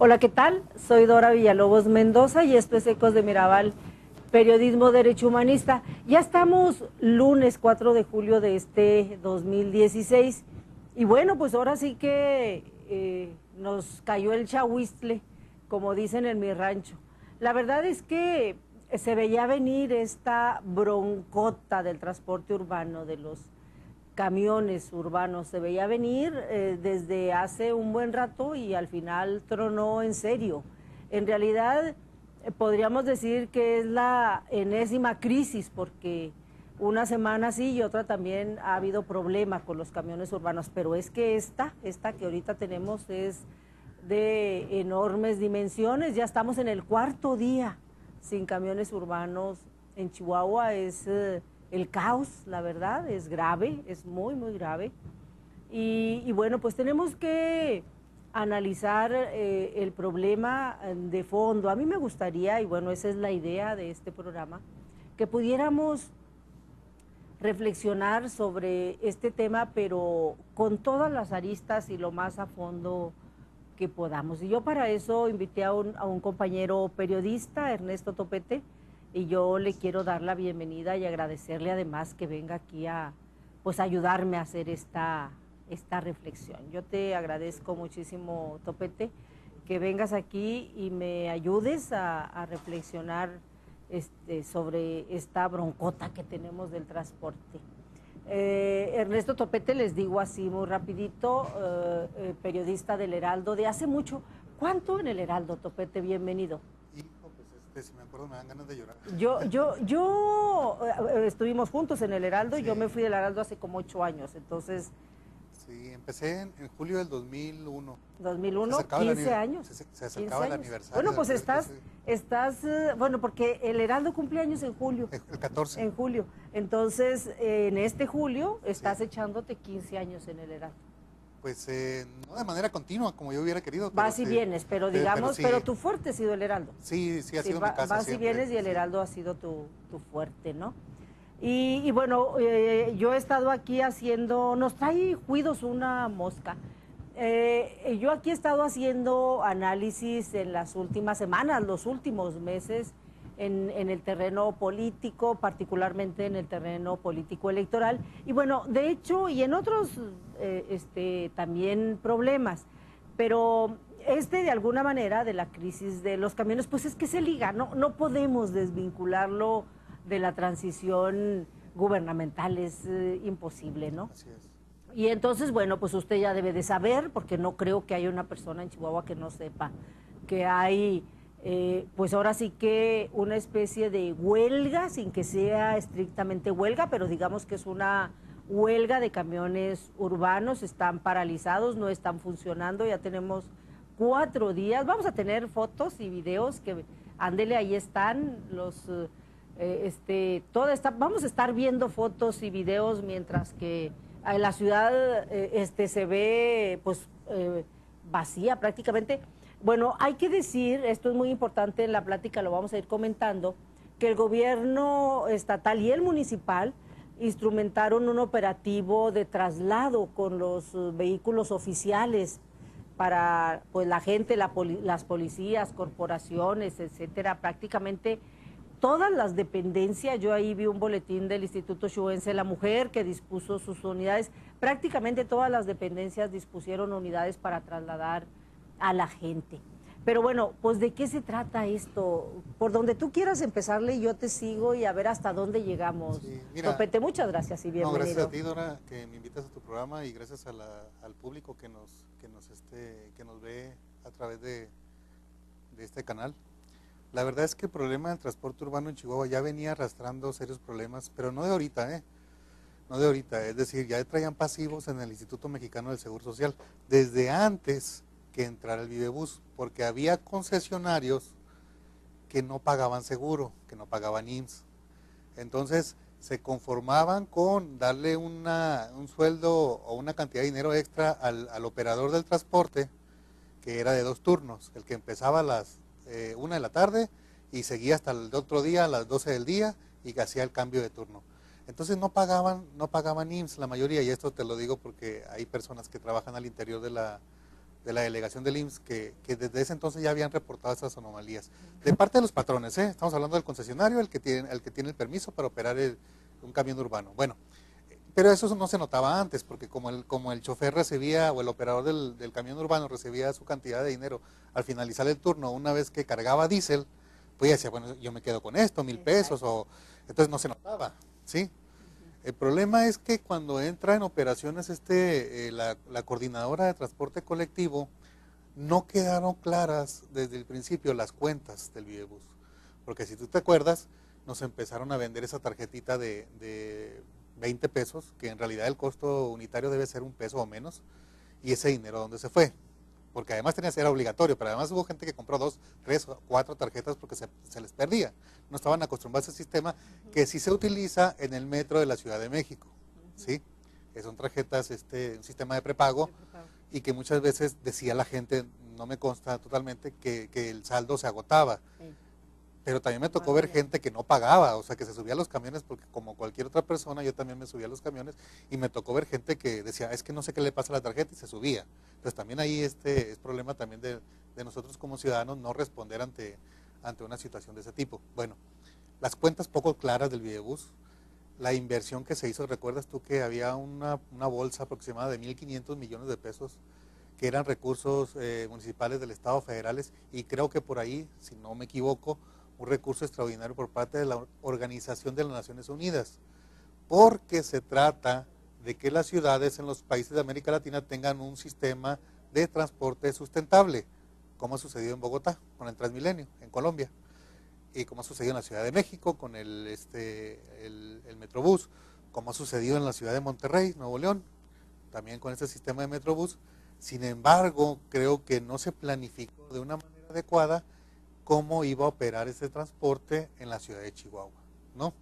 Hola, ¿qué tal? Soy Dora Villalobos Mendoza y esto es Ecos de Mirabal, Periodismo Derecho Humanista. Ya estamos lunes 4 de julio de este 2016 y bueno, pues ahora sí que nos cayó el chahuistle, como dicen en mi rancho. La verdad es que se veía venir esta broncota del transporte urbano, de los camiones urbanos, se veía venir desde hace un buen rato y al final tronó en serio. En realidad podríamos decir que es la enésima crisis porque una semana sí y otra también ha habido problema con los camiones urbanos, pero es que esta que ahorita tenemos es de enormes dimensiones. Ya estamos en el cuarto día sin camiones urbanos en Chihuahua. Es el caos, la verdad, es grave, es muy, muy grave. Y bueno, pues tenemos que analizar el problema de fondo. A mí me gustaría, y bueno, esa es la idea de este programa, que pudiéramos reflexionar sobre este tema, pero con todas las aristas y lo más a fondo que podamos. Y yo para eso invité a un compañero periodista, Ernesto Topete, y yo le quiero dar la bienvenida y agradecerle además que venga aquí a pues ayudarme a hacer esta reflexión. Yo te agradezco muchísimo, Topete, que vengas aquí y me ayudes a reflexionar sobre esta broncota que tenemos del transporte. Ernesto Topete, les digo así muy rapidito, periodista del Heraldo de hace mucho. ¿Cuánto en el Heraldo, Topete? Bienvenido. Hijo, pues si me acuerdo me dan ganas de llorar. Estuvimos juntos en el Heraldo, Sí, yo me fui del Heraldo hace como 8 años, entonces, sí, empecé en julio del 2001. Se 2001, acercaba 15 años. se 15 acercaba el años. aniversario Bueno, del pues periódico, sí. bueno, porque el Heraldo cumple años en julio. El 14. En julio. Entonces, en este julio Sí. estás echándote 15 años en el Heraldo. Pues no de manera continua como yo hubiera querido, pero Vas y vienes, pero digamos, sí, pero tu fuerte ha sido el Heraldo. sí ha Sí, sido mi casa vas y siempre. vienes y el Sí. Heraldo ha sido tu fuerte, ¿no? Y bueno, yo he estado aquí haciendo, nos trae cuidos una mosca. Yo aquí he estado haciendo análisis en las últimas semanas, los últimos meses, en el terreno político, particularmente en el terreno político electoral. Y bueno, de hecho, y en otros también problemas, pero de alguna manera de la crisis de los camiones, pues es que se liga, no podemos desvincularlo de la transición gubernamental, es imposible, ¿no? Así es. Y entonces, bueno, pues usted ya debe de saber, porque no creo que haya una persona en Chihuahua que no sepa que hay, pues ahora sí que una especie de huelga, sin que sea estrictamente huelga, pero digamos que es una huelga de camiones urbanos, están paralizados, no están funcionando, ya tenemos 4 días, vamos a tener fotos y videos que, ándele, ahí están los... vamos a estar viendo fotos y videos mientras que la ciudad se ve pues vacía prácticamente. Bueno, hay que decir, esto es muy importante en la plática, lo vamos a ir comentando, que el gobierno estatal y el municipal instrumentaron un operativo de traslado con los vehículos oficiales para pues la gente, las policías, corporaciones, etcétera, prácticamente todas las dependencias. Yo ahí vi un boletín del Instituto Chihuahuense de la Mujer que dispuso sus unidades, prácticamente todas las dependencias dispusieron unidades para trasladar a la gente. Pero bueno, pues ¿de qué se trata esto? Por donde tú quieras empezarle, yo te sigo y a ver hasta dónde llegamos. Sí, mira, Topete, muchas gracias y no, gracias bienvenido. a ti, Dora, que me invitas a tu programa, y gracias al público que nos ve a través de este canal. La verdad es que el problema del transporte urbano en Chihuahua ya venía arrastrando serios problemas, pero no de ahorita, no de ahorita, es decir, ya traían pasivos en el Instituto Mexicano del Seguro Social desde antes que entrara el Vivebus, porque había concesionarios que no pagaban seguro, que no pagaban IMSS. Entonces se conformaban con darle un sueldo o una cantidad de dinero extra al operador del transporte, que era de 2 turnos, el que empezaba a las 1 de la tarde y seguía hasta el otro día a las 12 del día y que hacía el cambio de turno. Entonces no pagaban IMSS la mayoría, y esto te lo digo porque hay personas que trabajan al interior de la delegación del IMSS que desde ese entonces ya habían reportado esas anomalías. De parte de los patrones, estamos hablando del concesionario, el que tiene el permiso para operar un camión urbano. Bueno, pero eso no se notaba antes, porque como el chofer recibía, o el operador del camión urbano recibía su cantidad de dinero al finalizar el turno, una vez que cargaba diésel, pues ya decía, bueno, yo me quedo con esto, 1,000 pesos, entonces no se notaba, ¿sí? El problema es que cuando entra en operaciones la coordinadora de transporte colectivo, no quedaron claras desde el principio las cuentas del Videebus. Porque si tú te acuerdas, nos empezaron a vender esa tarjetita de 20 pesos, que en realidad el costo unitario debe ser 1 peso o menos, y ese dinero ¿dónde se fue? Porque además era obligatorio, pero además hubo gente que compró 2, 3, 4 tarjetas porque se les perdía. No estaban acostumbrados a ese sistema que sí se utiliza en el metro de la Ciudad de México, ¿sí? Que son tarjetas, un sistema de prepago, y que muchas veces decía la gente, no me consta totalmente, que el saldo se agotaba. Sí. Pero también me tocó ver gente que no pagaba, o sea, que se subía a los camiones, porque como cualquier otra persona, yo también me subía a los camiones, y me tocó ver gente que decía, es que no sé qué le pasa a la tarjeta, y se subía. Entonces también ahí es problema también de nosotros como ciudadanos no responder ante una situación de ese tipo. Bueno, las cuentas poco claras del Videebus, la inversión que se hizo, ¿recuerdas tú que había una bolsa aproximada de 1,500 millones de pesos, que eran recursos municipales del Estado federales, y creo que por ahí, si no me equivoco, un recurso extraordinario por parte de la Organización de las Naciones Unidas, porque se trata de que las ciudades en los países de América Latina tengan un sistema de transporte sustentable, como ha sucedido en Bogotá con el Transmilenio, en Colombia, y como ha sucedido en la Ciudad de México con el Metrobús, como ha sucedido en la ciudad de Monterrey, Nuevo León, también con este sistema de Metrobús. Sin embargo, creo que no se planificó de una manera adecuada cómo iba a operar ese transporte en la ciudad de Chihuahua, ¿no?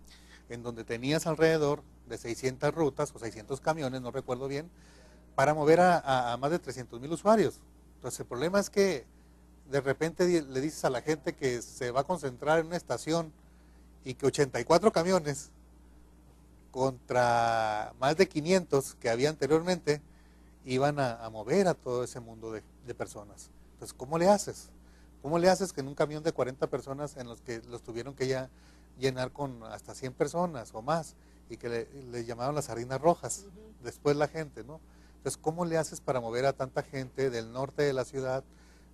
En donde tenías alrededor de 600 rutas o 600 camiones, no recuerdo bien, para mover a más de 300,000 usuarios. Entonces el problema es que de repente le dices a la gente que se va a concentrar en una estación y que 84 camiones contra más de 500 que había anteriormente iban a mover a todo ese mundo de personas. Entonces, ¿cómo le haces? ¿Cómo le haces que en un camión de 40 personas en los que los tuvieron que ya llenar con hasta 100 personas o más y que le llamaron las sardinas rojas, después la gente, ¿no? Entonces, ¿cómo le haces para mover a tanta gente del norte de la ciudad,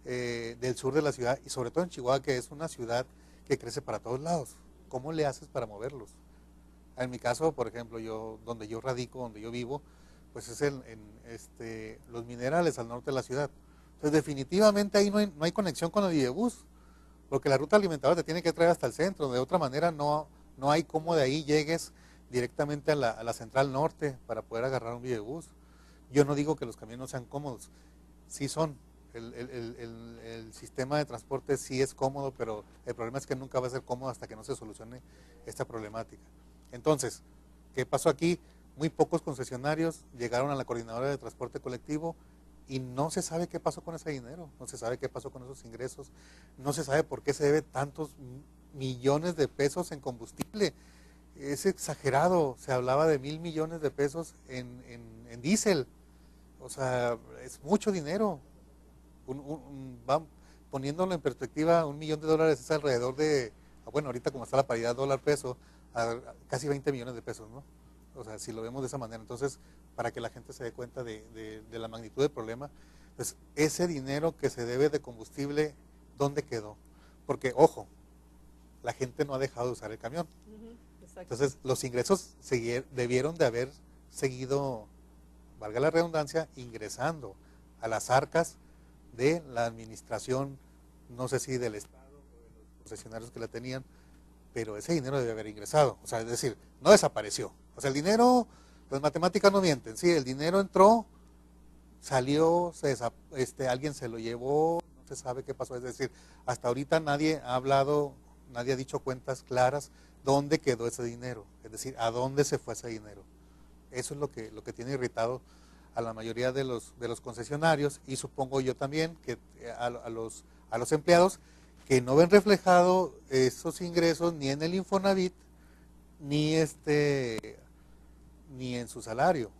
del sur de la ciudad y sobre todo en Chihuahua, que es una ciudad que crece para todos lados? ¿Cómo le haces para moverlos? En mi caso, por ejemplo, donde yo radico, donde yo vivo, pues es los minerales al norte de la ciudad. Entonces, definitivamente ahí no hay conexión con el Videebus, porque la ruta alimentadora te tiene que traer hasta el centro. De otra manera, no hay cómo de ahí llegues directamente a la central norte para poder agarrar un Videebus. Yo no digo que los camiones no sean cómodos, sí son. El sistema de transporte sí es cómodo, pero el problema es que nunca va a ser cómodo hasta que no se solucione esta problemática. Entonces, ¿qué pasó aquí? Muy pocos concesionarios llegaron a la coordinadora de transporte colectivo y no se sabe qué pasó con ese dinero, no se sabe qué pasó con esos ingresos, no se sabe por qué se debe tantos millones de pesos en combustible. Es exagerado, se hablaba de 1,000 millones de pesos en diésel, o sea, es mucho dinero. Poniéndolo en perspectiva, $1 millón es alrededor de, bueno, ahorita como está la paridad dólar-peso, casi 20 millones de pesos, ¿no? O sea, si lo vemos de esa manera. Entonces, para que la gente se dé cuenta de la magnitud del problema, pues ese dinero que se debe de combustible, ¿dónde quedó? Porque, ojo, la gente no ha dejado de usar el camión. Entonces, los ingresos debieron de haber seguido, valga la redundancia, ingresando a las arcas de la administración, no sé si del Estado o de los concesionarios que la tenían, pero ese dinero debe haber ingresado. O sea, es decir, no desapareció. O sea, el dinero, las matemáticas no mienten, sí, el dinero entró, salió, alguien se lo llevó, no se sabe qué pasó. Es decir, hasta ahorita nadie ha hablado, nadie ha dicho cuentas claras dónde quedó ese dinero, es decir, a dónde se fue ese dinero. Eso es lo que tiene irritado a la mayoría de los concesionarios, y supongo yo también que a los empleados que no ven reflejado esos ingresos ni en el Infonavit ni en su salario,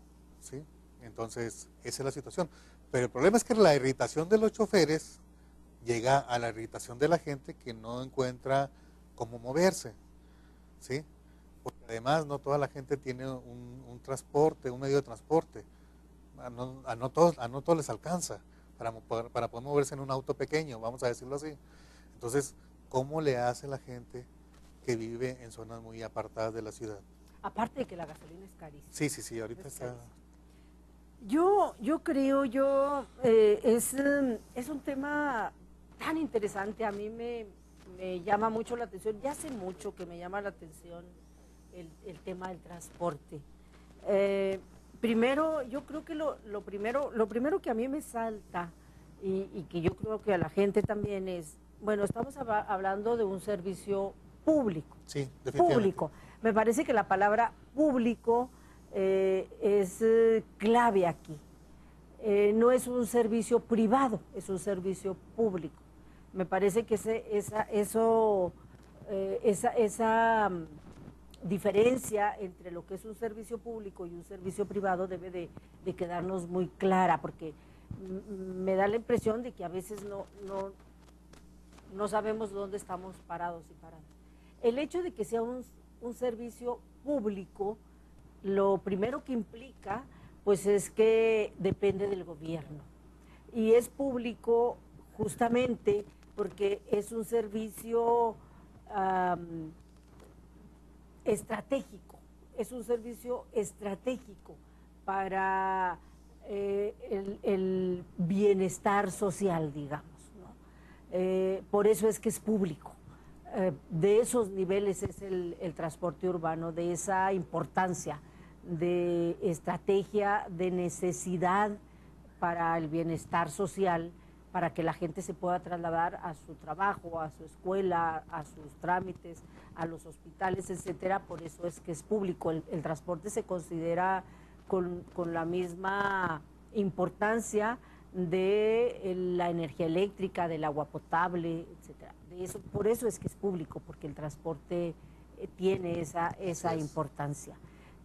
¿sí? Entonces, esa es la situación. Pero el problema es que la irritación de los choferes llega a la irritación de la gente que no encuentra cómo moverse, ¿sí? Porque además no toda la gente tiene un transporte, un medio de transporte. A no todos les alcanza para poder moverse en un auto pequeño, vamos a decirlo así. Entonces, ¿cómo le hace la gente que vive en zonas muy apartadas de la ciudad? Aparte de que la gasolina es carísima. Sí, ahorita está... Yo creo, es un tema tan interesante, a mí me llama mucho la atención, ya hace mucho que me llama la atención el tema del transporte. Primero, yo creo que lo primero que a mí me salta y que yo creo que a la gente también es, bueno, estamos hablando de un servicio público. Sí, definitivamente. Público. Me parece que la palabra público es clave aquí. No es un servicio privado, es un servicio público. Me parece que esa diferencia entre lo que es un servicio público y un servicio privado debe de quedarnos muy clara, porque me da la impresión de que a veces no sabemos dónde estamos parados y paradas. El hecho de que sea un servicio público, lo primero que implica, pues es que depende del gobierno. Y es público justamente porque es un servicio estratégico, para el bienestar social, digamos, ¿no? Por eso es que es público. De esos niveles es el transporte urbano, de esa importancia, de estrategia, de necesidad para el bienestar social, para que la gente se pueda trasladar a su trabajo, a su escuela, a sus trámites, a los hospitales, etcétera. Por eso es que es público. El transporte se considera con la misma importancia de la energía eléctrica, del agua potable, etcétera. Por eso es que es público, porque el transporte tiene esa importancia.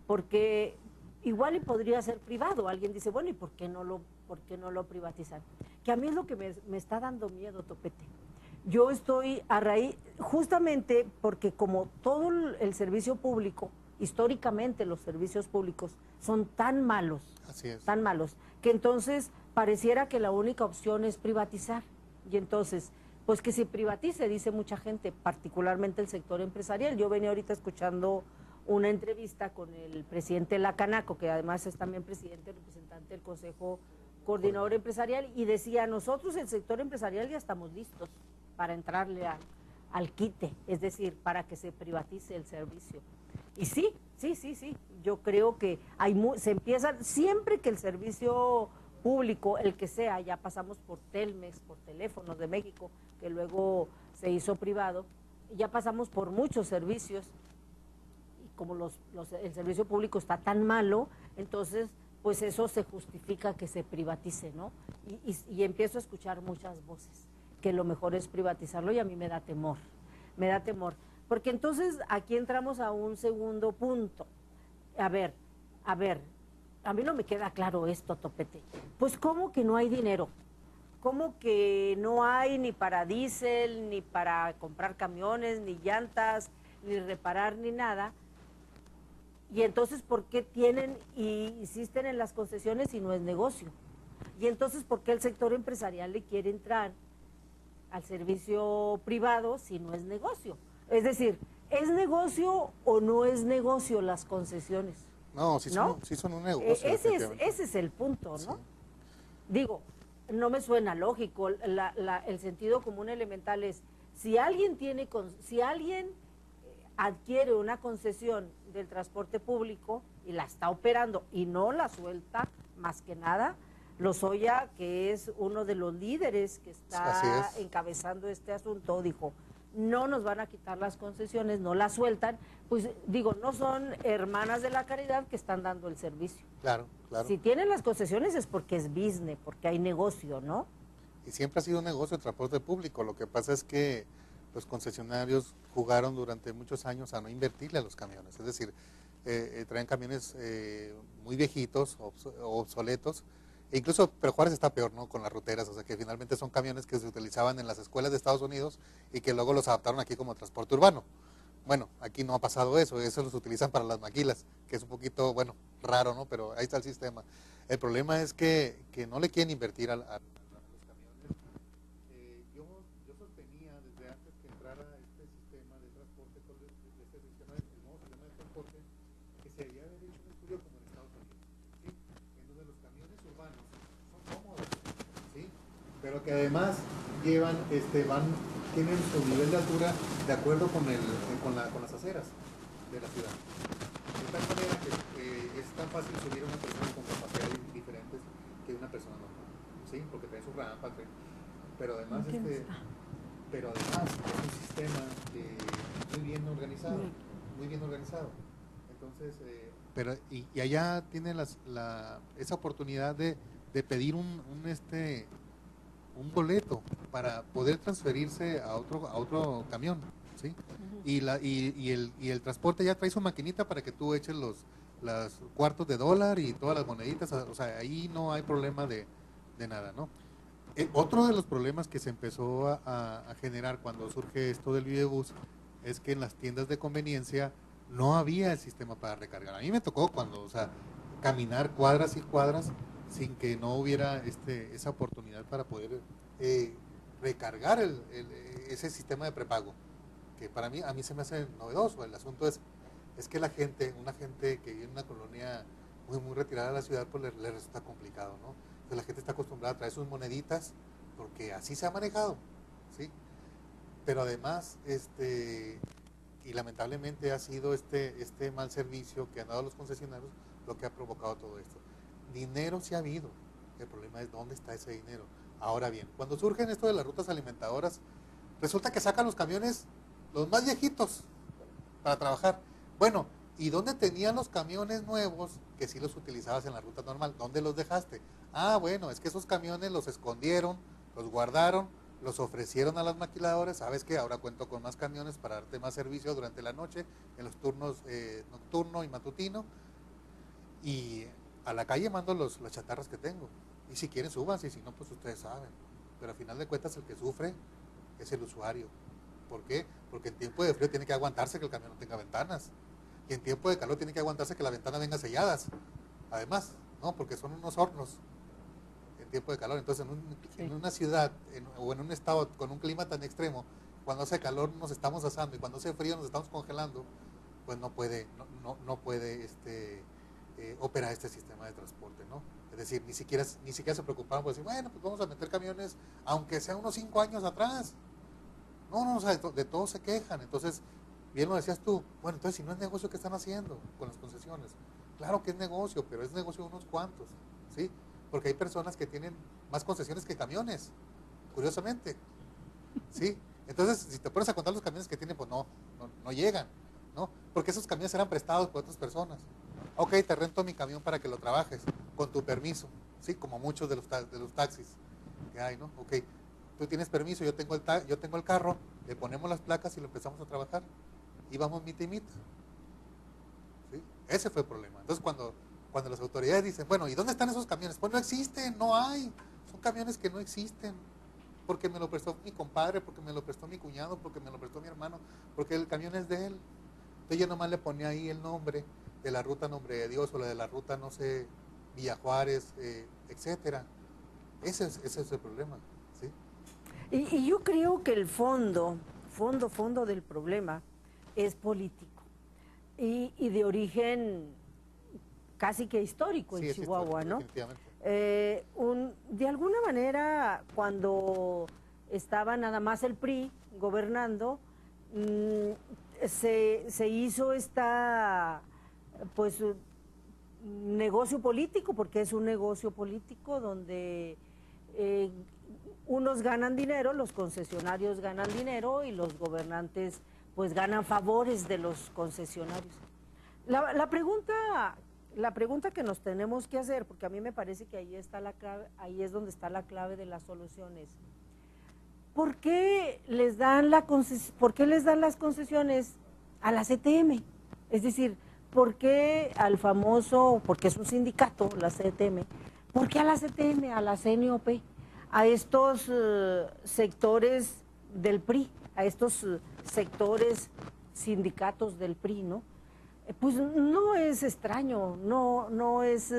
Porque igual y podría ser privado. Alguien dice, bueno, ¿y por qué no lo privatizan? Que a mí es lo que me está dando miedo, Topete. Yo estoy a raíz, justamente porque como todo el servicio público, históricamente los servicios públicos son tan malos, tan malos, que entonces pareciera que la única opción es privatizar. Y entonces, pues que se privatice, dice mucha gente, particularmente el sector empresarial. Yo venía ahorita escuchando una entrevista con el presidente de la Canaco, que además es también presidente representante del Consejo Coordinador Empresarial, y decía, nosotros el sector empresarial ya estamos listos para entrarle al quite, es decir, para que se privatice el servicio. Y sí, yo creo que se empieza, siempre que el servicio público, el que sea, ya pasamos por Telmex, por Teléfonos de México, que luego se hizo privado, ya pasamos por muchos servicios, y como el servicio público está tan malo, entonces pues eso se justifica que se privatice, ¿no? Y empiezo a escuchar muchas voces, que lo mejor es privatizarlo, y a mí me da temor, porque entonces aquí entramos a un segundo punto. A ver, a mí no me queda claro esto, Topete. Pues, ¿cómo que no hay dinero? ¿Cómo que no hay ni para diésel, ni para comprar camiones, ni llantas, ni reparar, ni nada? Y entonces, ¿por qué tienen y insisten en las concesiones si no es negocio? Y entonces, ¿por qué el sector empresarial le quiere entrar al servicio privado si no es negocio? Es decir, ¿es negocio o no es negocio las concesiones? No, sí son un negocio. Ese es el punto, ¿no? Sí. Digo, no me suena lógico. El sentido común elemental es, si alguien adquiere una concesión del transporte público y la está operando y no la suelta, más que nada, Lozoya, que es uno de los líderes que está encabezando este asunto, dijo, no nos van a quitar las concesiones, no las sueltan, pues digo, no son hermanas de la caridad que están dando el servicio. Claro. Si tienen las concesiones es porque es business, porque hay negocio, ¿no? Y siempre ha sido un negocio el transporte público. Lo que pasa es que los concesionarios jugaron durante muchos años a no invertirle a los camiones. Es decir, traen camiones muy viejitos, obsoletos, e incluso, pero Juárez está peor, ¿no? Con las ruteras, o sea que finalmente son camiones que se utilizaban en las escuelas de Estados Unidos y que luego los adaptaron aquí como transporte urbano. Bueno, aquí no ha pasado eso los utilizan para las maquilas, que es un poquito, bueno, raro, ¿no? Pero ahí está el sistema. El problema es que no le quieren invertir a los camiones. Yo sostenía desde antes que entrara este sistema de transporte, el nuevo sistema de transporte, que se había hecho un estudio como en Estados Unidos, ¿sí? En donde los camiones urbanos son cómodos, ¿sí? Pero que además tienen su nivel de altura de acuerdo con las aceras de la ciudad. De tal manera que es tan fácil subir a una persona con capacidades diferentes que una persona normal, ¿sí? Porque trae su rampa, pero además es un sistema muy bien organizado, Entonces, y allá tienen esa oportunidad de pedir un boleto para poder transferirse a otro camión, ¿sí? Y el transporte ya trae su maquinita para que tú eches los cuartos de dólar y todas las moneditas, o sea, ahí no hay problema de nada, ¿no? Otro de los problemas que se empezó a generar cuando surge esto del Videobús es que en las tiendas de conveniencia no había el sistema para recargar. A mí me tocó caminar cuadras y cuadras sin que no hubiera esa oportunidad para poder recargar ese sistema de prepago, que a mí se me hace novedoso. El asunto es que una gente que vive en una colonia muy retirada de la ciudad, pues le resulta complicado, ¿no? Entonces la gente está acostumbrada a traer sus moneditas porque así se ha manejado, ¿sí? Pero además, y lamentablemente ha sido este mal servicio que han dado los concesionarios lo que ha provocado todo esto. Dinero sí ha habido, el problema es dónde está ese dinero. Ahora bien, cuando surgen esto de las rutas alimentadoras, resulta que sacan los camiones, los más viejitos, para trabajar. Bueno, ¿y dónde tenían los camiones nuevos que sí los utilizabas en la ruta normal? ¿Dónde los dejaste? Ah, bueno, es que esos camiones los escondieron, los guardaron, los ofrecieron a las maquiladoras. ¿Sabes qué? Ahora cuento con más camiones para darte más servicio durante la noche, en los turnos nocturno y matutino, y a la calle mando las chatarras que tengo. Y si quieren, súbanse, y si no, pues ustedes saben. Pero al final de cuentas el que sufre es el usuario. ¿Por qué? Porque en tiempo de frío tiene que aguantarse que el camión no tenga ventanas. Y en tiempo de calor tiene que aguantarse que las ventanas vengan selladas. Además, ¿no? Porque son unos hornos en tiempo de calor. Entonces, en una ciudad o en un estado con un clima tan extremo, cuando hace calor nos estamos asando y cuando hace frío nos estamos congelando, pues no puede operar este sistema de transporte, ¿no? Es decir, ni siquiera se preocupaban por decir, bueno, pues vamos a meter camiones, aunque sea unos 5 años atrás. No, o sea, de todo se quejan. Entonces, bien lo decías tú, bueno, entonces si no es negocio, ¿qué están haciendo con las concesiones? Claro que es negocio, pero es negocio de unos cuantos, ¿sí? Porque hay personas que tienen más concesiones que camiones, curiosamente, ¿sí? Entonces, si te pones a contar los camiones que tienen, pues no llegan, ¿no? Porque esos camiones eran prestados por otras personas. Ok, te rento mi camión para que lo trabajes, con tu permiso, ¿sí? Como muchos de los taxis que hay, ¿no? Ok, tú tienes permiso, yo tengo el carro, le ponemos las placas y lo empezamos a trabajar. Y vamos mitad y mitad. ¿Sí? Ese fue el problema. Entonces, cuando las autoridades dicen, bueno, ¿y dónde están esos camiones? Pues no existen, no hay. Son camiones que no existen. Porque me lo prestó mi compadre, porque me lo prestó mi cuñado, porque me lo prestó mi hermano, porque el camión es de él. Entonces yo nomás le ponía ahí el nombre de la ruta Nombre de Dios, o la de la ruta, no sé, Villa Juárez, etcétera. Ese es el problema, ¿sí? Y yo creo que el fondo del problema es político y de origen casi que histórico en Chihuahua, ¿no? De alguna manera, cuando estaba nada más el PRI gobernando, se hizo pues negocio político, porque es un negocio político donde unos ganan dinero, los concesionarios ganan dinero y los gobernantes pues ganan favores de los concesionarios. La pregunta que nos tenemos que hacer, porque a mí me parece que ahí está la clave, ahí es donde está la clave de las soluciones. ¿Por qué les dan las concesiones a la CTM? Es decir, ¿por qué al famoso, porque es un sindicato, la CTM, por qué a la CTM, a la CNOP, a estos sectores del PRI, a estos sectores sindicatos del PRI, ¿no? Pues no es extraño, no es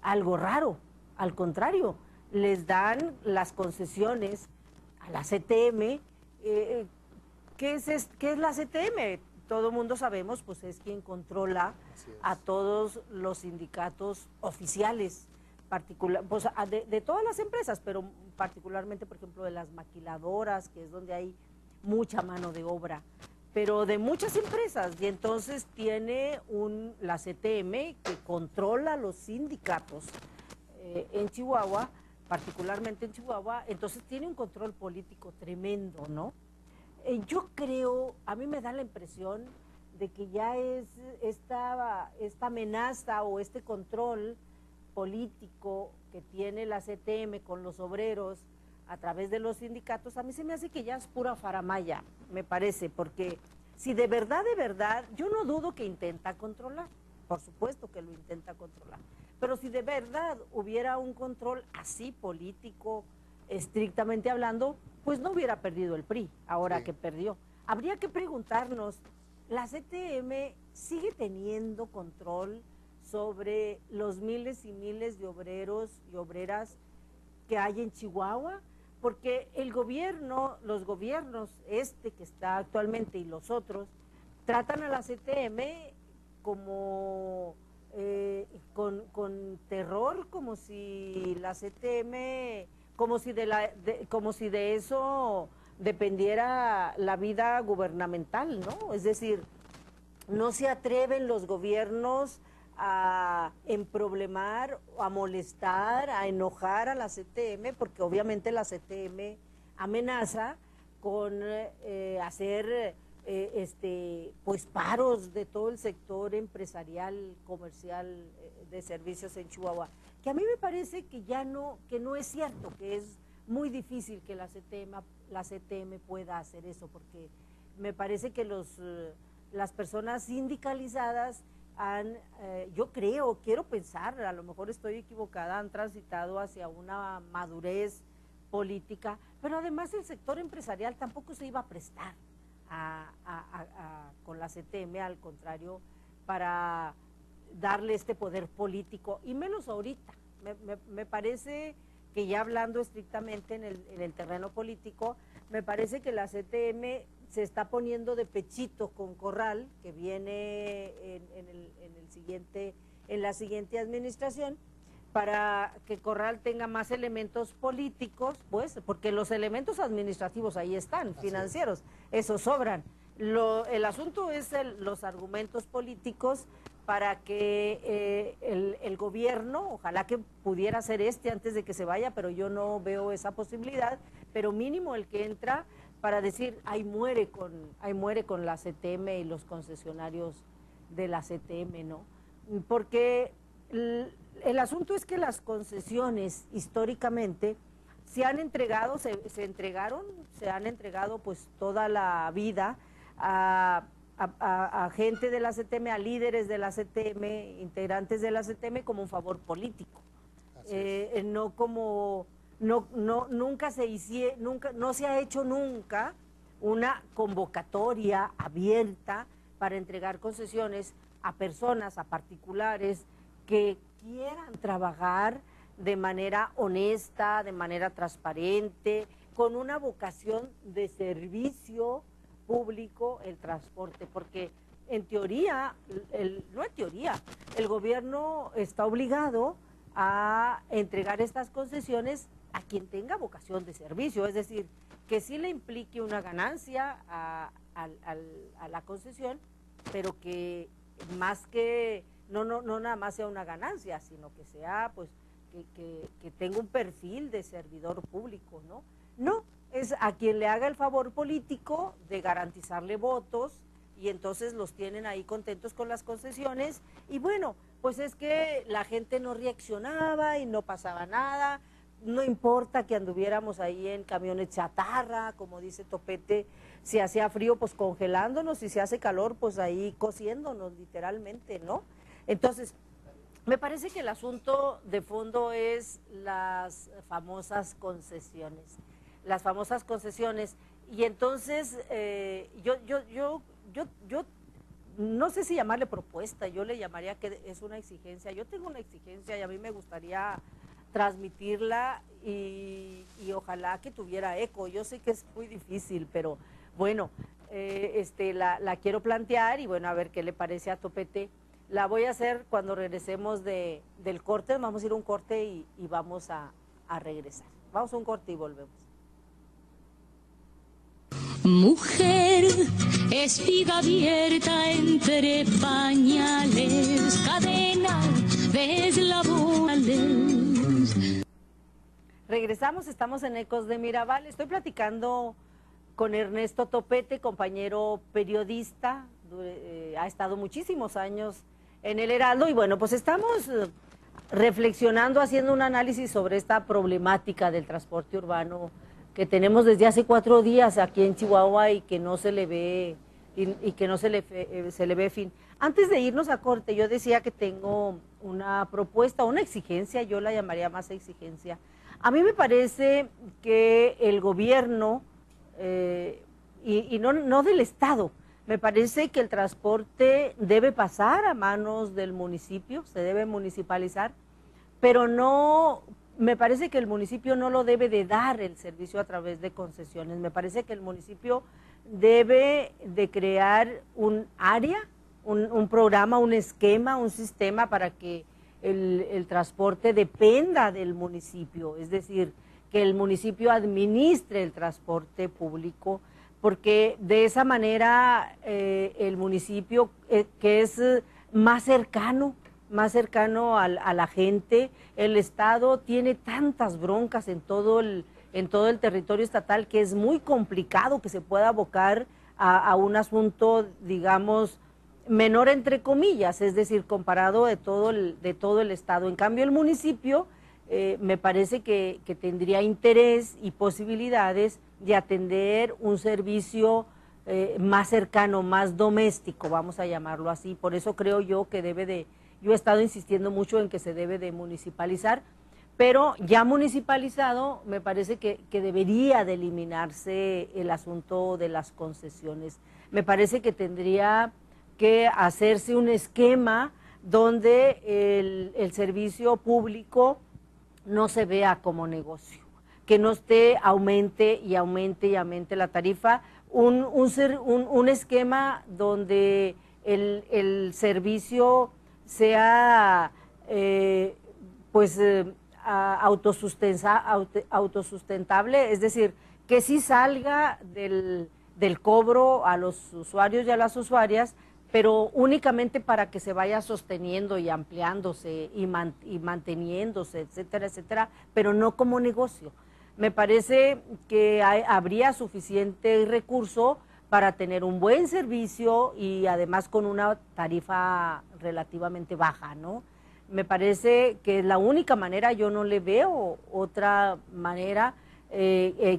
algo raro, al contrario, les dan las concesiones a la CTM. ¿Qué es la CTM? Todo el mundo sabemos, pues es quien controla a todos los sindicatos oficiales, pues, de todas las empresas, pero particularmente, por ejemplo, de las maquiladoras, que es donde hay mucha mano de obra, pero de muchas empresas, y entonces tiene la CTM que controla los sindicatos en Chihuahua, particularmente en Chihuahua, entonces tiene un control político tremendo, ¿no? Yo creo, a mí me da la impresión de que ya es esta amenaza o este control político que tiene la CTM con los obreros a través de los sindicatos, a mí se me hace que ya es pura faramaya, me parece, porque si de verdad, yo no dudo que intenta controlar, por supuesto que lo intenta controlar, pero si de verdad hubiera un control así político, estrictamente hablando, pues no hubiera perdido el PRI, ahora que perdió. Habría que preguntarnos, ¿la CTM sigue teniendo control sobre los miles y miles de obreros y obreras que hay en Chihuahua? Porque el gobierno, los gobiernos, que está actualmente y los otros, tratan a la CTM como con terror, como si la CTM, como si de eso dependiera la vida gubernamental, ¿no? Es decir, no se atreven los gobiernos a emproblemar, a molestar, a enojar a la CTM, porque obviamente la CTM amenaza con hacer pues paros de todo el sector empresarial, comercial, de servicios en Chihuahua, que a mí me parece que que no es cierto, que es muy difícil que la CTM pueda hacer eso, porque me parece que las personas sindicalizadas yo quiero pensar, a lo mejor estoy equivocada, han transitado hacia una madurez política, pero además el sector empresarial tampoco se iba a prestar con la CTM, al contrario, para darle este poder político, y menos ahorita. Me parece que ya hablando estrictamente en el terreno político, me parece que la CTM se está poniendo de pechito con Corral, que viene en la siguiente administración, para que Corral tenga más elementos políticos, pues, porque los elementos administrativos ahí están, financieros, esos sobran. El asunto es los argumentos políticos para que el gobierno, ojalá que pudiera ser antes de que se vaya, pero yo no veo esa posibilidad, pero mínimo el que entra para decir, ahí muere con la CTM y los concesionarios de la CTM, ¿no? Porque el asunto es que las concesiones históricamente se han entregado, se han entregado pues toda la vida a gente de la CTM, a líderes de la CTM, integrantes de la CTM, como un favor político. No como, nunca no se ha hecho nunca una convocatoria abierta para entregar concesiones a personas, a particulares que quieran trabajar de manera honesta, de manera transparente, con una vocación de servicio público el transporte, porque en teoría, no en teoría, el gobierno está obligado a entregar estas concesiones a quien tenga vocación de servicio, es decir, que sí le implique una ganancia a la concesión, pero que más que, no nada más sea una ganancia, sino que sea, pues, que tenga un perfil de servidor público, ¿no? No, es a quien le haga el favor político de garantizarle votos, y entonces los tienen ahí contentos con las concesiones, y bueno, pues es que la gente no reaccionaba y no pasaba nada, no importa que anduviéramos ahí en camiones chatarra, como dice Topete, si hacía frío, pues congelándonos, y si hace calor, pues ahí cociéndonos, literalmente, ¿no? Entonces, me parece que el asunto de fondo es las famosas concesiones. Las famosas concesiones. Y entonces, yo no sé si llamarle propuesta, yo le llamaría que es una exigencia. Yo tengo una exigencia y a mí me gustaría transmitirla y ojalá que tuviera eco. Yo sé que es muy difícil, pero bueno, la quiero plantear y bueno, a ver qué le parece a Topete. La voy a hacer cuando regresemos del corte. Vamos a ir a un corte y vamos a regresar. Vamos a un corte y volvemos. Mujer, espiga abierta entre pañales, cadenas de eslabones. Regresamos, estamos en Ecos de Mirabal. Estoy platicando con Ernesto Topete, compañero periodista, ha estado muchísimos años en el Heraldo y bueno, pues estamos reflexionando, haciendo un análisis sobre esta problemática del transporte urbano que tenemos desde hace 4 días aquí en Chihuahua y que no se le ve y que no se le ve fin. Antes de irnos a corte, yo decía que tengo una propuesta, una exigencia, yo la llamaría más exigencia. A mí me parece que el gobierno, y no del Estado, me parece que el transporte debe pasar a manos del municipio, se debe municipalizar, pero no, me parece que el municipio no lo debe de dar el servicio a través de concesiones. Me parece que el municipio debe de crear un área, un programa, un esquema, un sistema para que el transporte dependa del municipio, es decir, que el municipio administre el transporte público, porque de esa manera el municipio que es más cercano a la gente. El Estado tiene tantas broncas en todo el territorio estatal que es muy complicado que se pueda abocar a un asunto, digamos, menor entre comillas, es decir, comparado de todo el Estado. En cambio, el municipio me parece que tendría interés y posibilidades de atender un servicio más cercano, más doméstico, vamos a llamarlo así. Por eso creo yo que yo he estado insistiendo mucho en que se debe de municipalizar, pero ya municipalizado me parece que debería de eliminarse el asunto de las concesiones. Me parece que tendría que hacerse un esquema donde el servicio público no se vea como negocio, que no esté aumente y aumente y aumente la tarifa, un esquema donde el servicio sea autosustentable, es decir, que sí salga del cobro a los usuarios y a las usuarias, pero únicamente para que se vaya sosteniendo y ampliándose y manteniéndose, etcétera, etcétera, pero no como negocio. Me parece que habría suficiente recurso para tener un buen servicio y además con una tarifa relativamente baja, ¿no? Me parece que es la única manera, yo no le veo otra manera,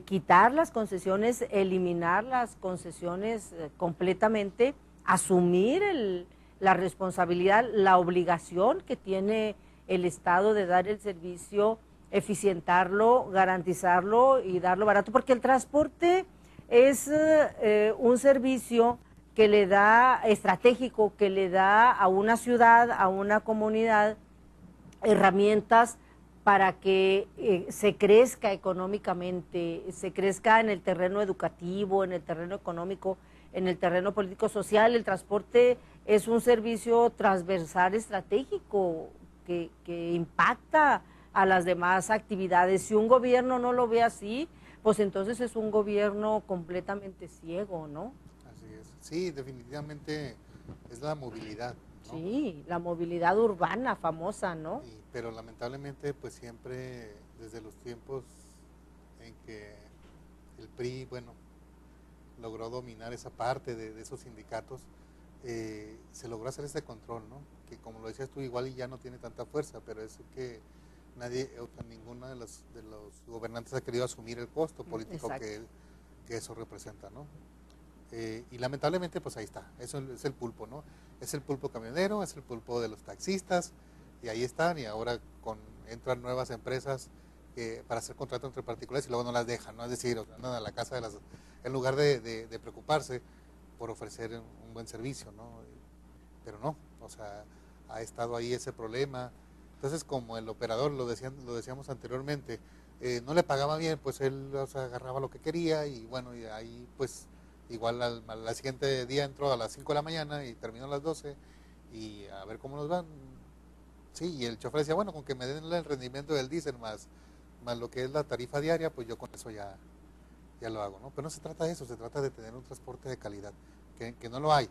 quitar las concesiones, eliminar las concesiones completamente, asumir la responsabilidad, la obligación que tiene el Estado de dar el servicio, eficientarlo, garantizarlo y darlo barato, porque el transporte es un servicio que le da, estratégico, que le da a una ciudad, a una comunidad, herramientas para que se crezca económicamente, se crezca en el terreno educativo, en el terreno económico, en el terreno político-social. El transporte es un servicio transversal estratégico que impacta a las demás actividades. Si un gobierno no lo ve así, pues entonces es un gobierno completamente ciego, ¿no? Así es. Sí, definitivamente es la movilidad, ¿no? Sí, la movilidad urbana famosa, ¿no? Pero lamentablemente, pues siempre desde los tiempos en que el PRI, bueno, logró dominar esa parte de esos sindicatos, se logró hacer ese control, ¿no? Que como lo decías tú, igual y ya no tiene tanta fuerza, pero es que nadie, o sea, ninguno de los gobernantes ha querido asumir el costo político que eso representa, ¿no? Y lamentablemente, pues ahí está, eso es el pulpo, ¿no? Es el pulpo camionero, es el pulpo de los taxistas, y ahí están, y ahora entran nuevas empresas para hacer contratos entre particulares y luego no las dejan, ¿no? Es decir, andan a la casa en lugar de preocuparse por ofrecer un buen servicio, ¿no? Pero no, o sea, ha estado ahí ese problema. Entonces, como el operador, lo decíamos anteriormente, no le pagaba bien, pues él, o sea, agarraba lo que quería, y bueno, y ahí pues igual al siguiente día entró a las 5 de la mañana y terminó a las 12, y a ver cómo nos van. Sí, y el chofer decía, bueno, con que me den el rendimiento del diésel más lo que es la tarifa diaria, pues yo con eso ya lo hago, ¿no? Pero no se trata de eso, se trata de tener un transporte de calidad, que no lo hay.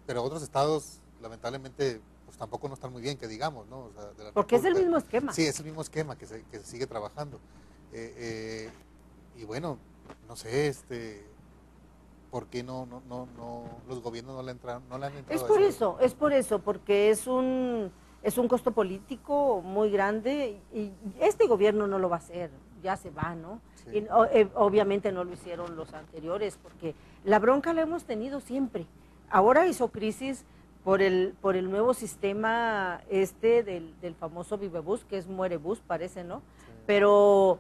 Pero otros estados, lamentablemente, pues tampoco no están muy bien, que digamos, ¿no? O sea, porque es el mismo esquema. Sí, es el mismo esquema que se sigue trabajando. Y bueno, no sé, ¿por qué no los gobiernos no le han entrado? Es por eso, porque es un costo político muy grande, y este gobierno no lo va a hacer, ya se va, ¿no? Sí. Y obviamente no lo hicieron los anteriores, porque la bronca la hemos tenido siempre. Ahora hizo crisis por el nuevo sistema del famoso Vivebus, que es Muerebus, parece, ¿no? Sí. Pero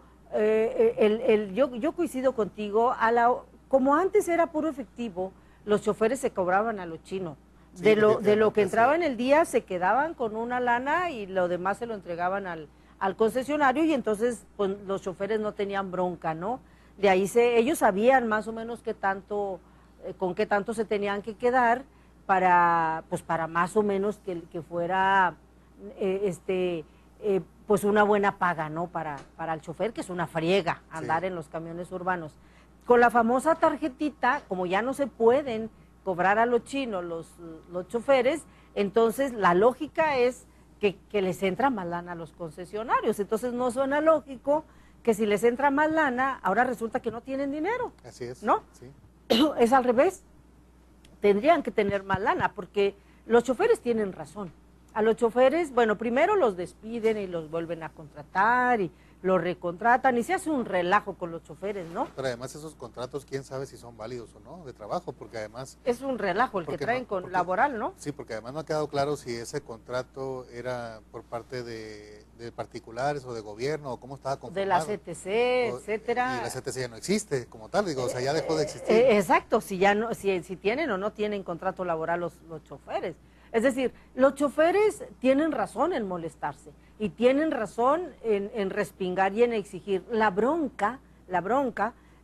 yo coincido contigo, como antes era puro efectivo, los choferes se cobraban a lo chino. Sí, de lo que entraba en el día se quedaban con una lana y lo demás se lo entregaban al concesionario, y entonces pues, los choferes no tenían bronca, ¿no? De ahí ellos sabían más o menos con qué tanto se tenían que quedar para más o menos que fuera pues una buena paga, ¿no? Para el chofer, que es una friega andar en los camiones urbanos. Con la famosa tarjetita, como ya no se pueden cobrar a los chinos los choferes, entonces la lógica es que les entra más lana a los concesionarios. Entonces no suena lógico que si les entra más lana, ahora resulta que no tienen dinero. Así es. ¿No? Sí. Es al revés. Tendrían que tener más lana, porque los choferes tienen razón. A los choferes, bueno, primero los despiden y los vuelven a contratar y los recontratan y se hace un relajo con los choferes, ¿no? Pero además esos contratos, quién sabe si son válidos o no de trabajo, porque además... Es un relajo el que traen laboral, ¿no? Sí, porque además no ha quedado claro si ese contrato era por parte de particulares o de gobierno, o cómo estaba conformado. De la CTC, etcétera. Y la CTC ya no existe como tal, digo, o sea, ya dejó de existir. Exacto, si tienen o no tienen contrato laboral los choferes. Es decir, los choferes tienen razón en molestarse y tienen razón en respingar y en exigir. La bronca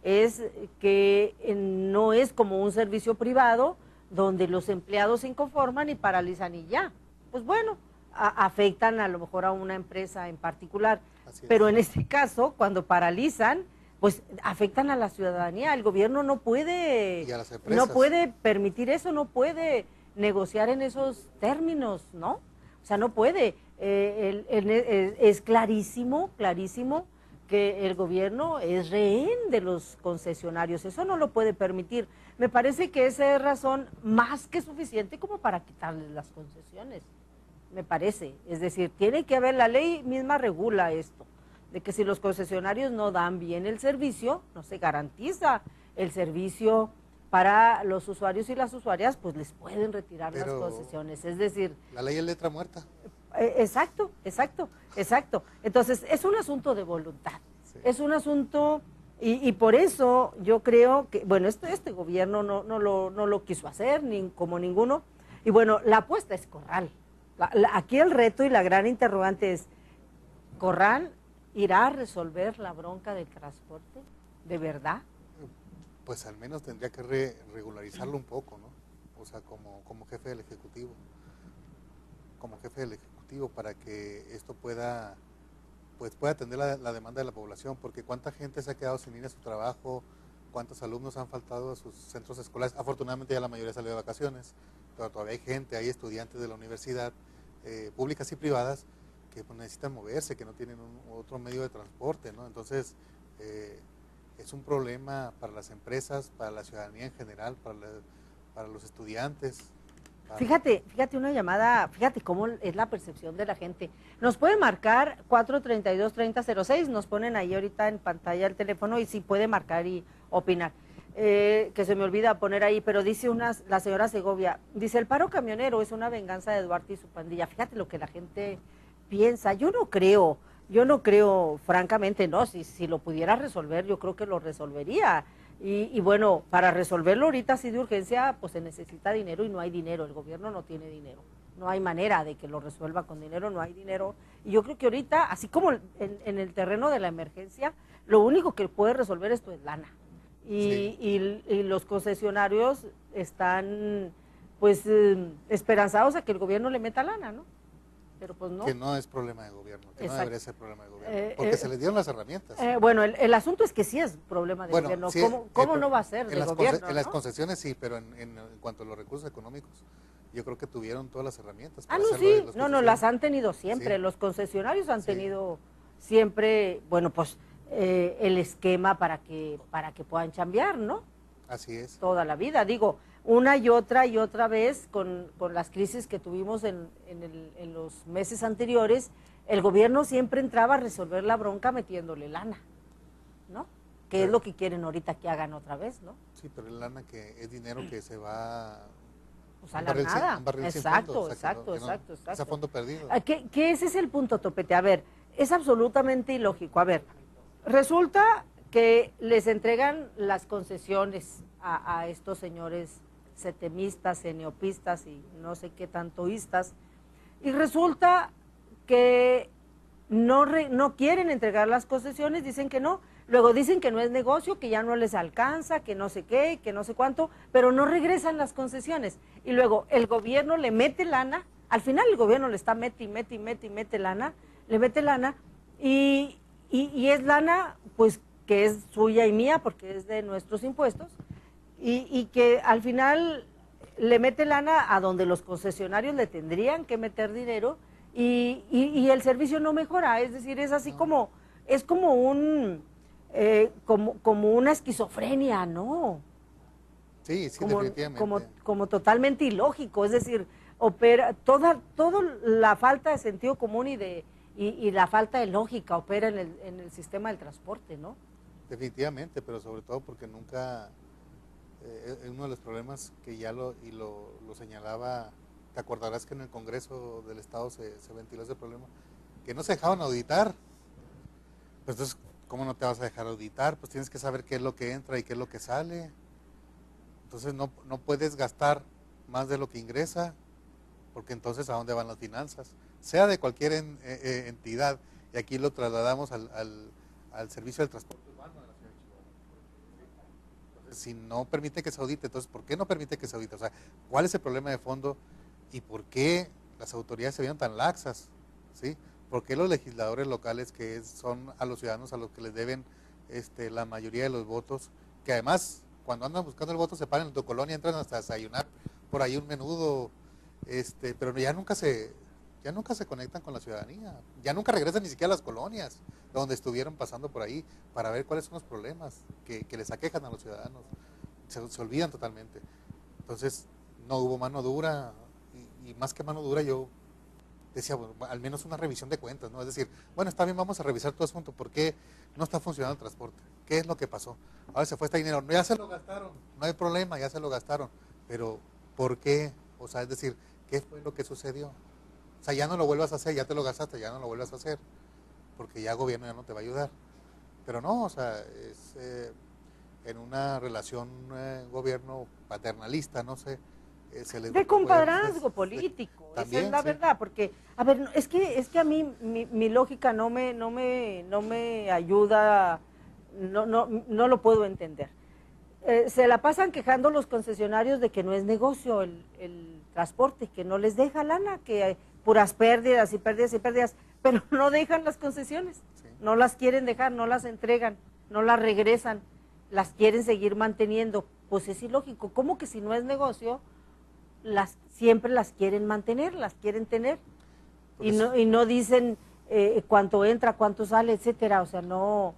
es que no es como un servicio privado donde los empleados se inconforman y paralizan y ya. Pues bueno, afectan a lo mejor a una empresa en particular, pero en este caso, cuando paralizan, pues afectan a la ciudadanía. El gobierno no puede permitir eso, no puede negociar en esos términos, ¿no? O sea, no puede. Es clarísimo que el gobierno es rehén de los concesionarios, eso no lo puede permitir. Me parece que esa es razón más que suficiente como para quitarles las concesiones, me parece. Es decir, tiene que haber, la ley misma regula esto, de que si los concesionarios no dan bien el servicio, no se garantiza el servicio para los usuarios y las usuarias, pues les pueden retirar las concesiones. Es decir... La ley es letra muerta. Exacto. Entonces, es un asunto de voluntad. Sí. Es un asunto, y por eso yo creo que, bueno, este gobierno no lo quiso hacer, como ninguno. Y bueno, la apuesta es Corral. Aquí el reto y la gran interrogante es, ¿Corral irá a resolver la bronca del transporte? ¿De verdad? Pues al menos tendría que regularizarlo un poco, ¿no? O sea, como jefe del Ejecutivo. Como jefe del Ejecutivo, para que esto pueda atender la demanda de la población, porque cuánta gente se ha quedado sin ir a su trabajo, cuántos alumnos han faltado a sus centros escolares. Afortunadamente ya la mayoría salió de vacaciones, pero todavía hay gente, hay estudiantes de la universidad, públicas y privadas, que pues, necesitan moverse, que no tienen otro medio de transporte, ¿no? Entonces, es un problema para las empresas, para la ciudadanía en general, para los estudiantes. Fíjate una llamada, fíjate cómo es la percepción de la gente. Nos puede marcar 432-3006, nos ponen ahí ahorita en pantalla el teléfono y sí puede marcar y opinar. Que se me olvida poner ahí, pero dice la señora Segovia, dice, el paro camionero es una venganza de Duarte y su pandilla. Fíjate lo que la gente piensa. Yo no creo, francamente, no, si lo pudiera resolver, yo creo que lo resolvería. Y bueno, para resolverlo ahorita así de urgencia, pues se necesita dinero y no hay dinero, el gobierno no tiene dinero. No hay manera de que lo resuelva con dinero, no hay dinero. Y yo creo que ahorita, así como en el terreno de la emergencia, lo único que puede resolver esto es lana. Y los concesionarios están pues esperanzados a que el gobierno le meta lana, ¿no? Pero pues no. Que no es problema de gobierno, que Exacto. no debería ser problema de gobierno, porque se les dieron las herramientas. Bueno, el asunto es que sí es problema de gobierno. Sí, ¿Cómo no va a ser de gobierno? En las concesiones sí, pero en cuanto a los recursos económicos, yo creo que tuvieron todas las herramientas. No, sí, no, las han tenido siempre. Sí. Los concesionarios han tenido siempre, bueno, pues el esquema para que puedan chambear, ¿no? Así es. Toda la vida, digo, una y otra vez con las crisis que tuvimos en los meses anteriores, el gobierno siempre entraba a resolver la bronca metiéndole lana, ¿no? Que es lo que quieren ahorita que hagan otra vez, ¿no? Sí, pero es lana que es dinero que se va pues a la nada. Exacto. Es a fondo perdido. ¿Qué ese es el punto, Topete? A ver, es absolutamente ilógico. A ver, resulta que les entregan las concesiones a estos señores setemistas, eneopistas y no sé qué tantoístas, y resulta que no quieren entregar las concesiones, dicen que no, luego dicen que no es negocio, que ya no les alcanza, que no sé qué, que no sé cuánto, pero no regresan las concesiones, y luego el gobierno le mete lana, al final el gobierno le está mete lana, le mete lana, y es lana, pues, que es suya y mía, porque es de nuestros impuestos, y que al final le mete lana a donde los concesionarios le tendrían que meter dinero, y el servicio no mejora, es decir, es así como, es como como una esquizofrenia, ¿no? Sí, definitivamente. Como totalmente ilógico, es decir, opera, toda la falta de sentido común y la falta de lógica opera en el sistema del transporte, ¿no? Definitivamente, pero sobre todo porque nunca, uno de los problemas que ya lo señalaba, te acordarás que en el Congreso del Estado se ventiló ese problema, que no se dejaban auditar. Pues entonces, ¿cómo no te vas a dejar auditar? Pues tienes que saber qué es lo que entra y qué es lo que sale. Entonces no puedes gastar más de lo que ingresa, porque entonces ¿a dónde van las finanzas? Sea de cualquier entidad, y aquí lo trasladamos al servicio del transporte urbano de la ciudad de Chihuahua. Entonces, si no permite que se audite, entonces ¿por qué no permite que se audite? O sea, ¿cuál es el problema de fondo y por qué las autoridades se vieron tan laxas? ¿Sí? ¿Por qué los legisladores locales, que son a los ciudadanos a los que les deben la mayoría de los votos, que además cuando andan buscando el voto se paran en tu colonia, entran hasta a desayunar por ahí un menudo, pero ya nunca se conectan con la ciudadanía, ya nunca regresan ni siquiera a las colonias donde estuvieron pasando por ahí para ver cuáles son los problemas que les aquejan a los ciudadanos, se olvidan totalmente. Entonces no hubo mano dura, y más que mano dura yo decía, bueno, al menos una revisión de cuentas, ¿no? Es decir, bueno, está bien, vamos a revisar todo asunto, ¿por qué no está funcionando el transporte? ¿Qué es lo que pasó? Ahora se fue este dinero, ya se lo gastaron, no hay problema, ya se lo gastaron, pero ¿por qué? O sea, es decir, ¿qué fue lo que sucedió? O sea, ya no lo vuelvas a hacer, ya te lo gastaste, ya no lo vuelvas a hacer, porque ya el gobierno ya no te va a ayudar. Pero no, o sea, es en una relación gobierno paternalista, no sé, de compadrazgo político, también, esa es la verdad, porque, a ver, es que a mí mi lógica no me ayuda, no lo puedo entender. Se la pasan quejando los concesionarios de que no es negocio el transporte, que no les deja lana, que hay puras pérdidas y pérdidas, pero no dejan las concesiones, no las quieren dejar, no las entregan, no las regresan, las quieren seguir manteniendo. Pues es ilógico, ¿cómo que si no es negocio? Siempre las quieren mantener, las quieren tener, y no dicen cuánto entra, cuánto sale, etcétera. O sea, no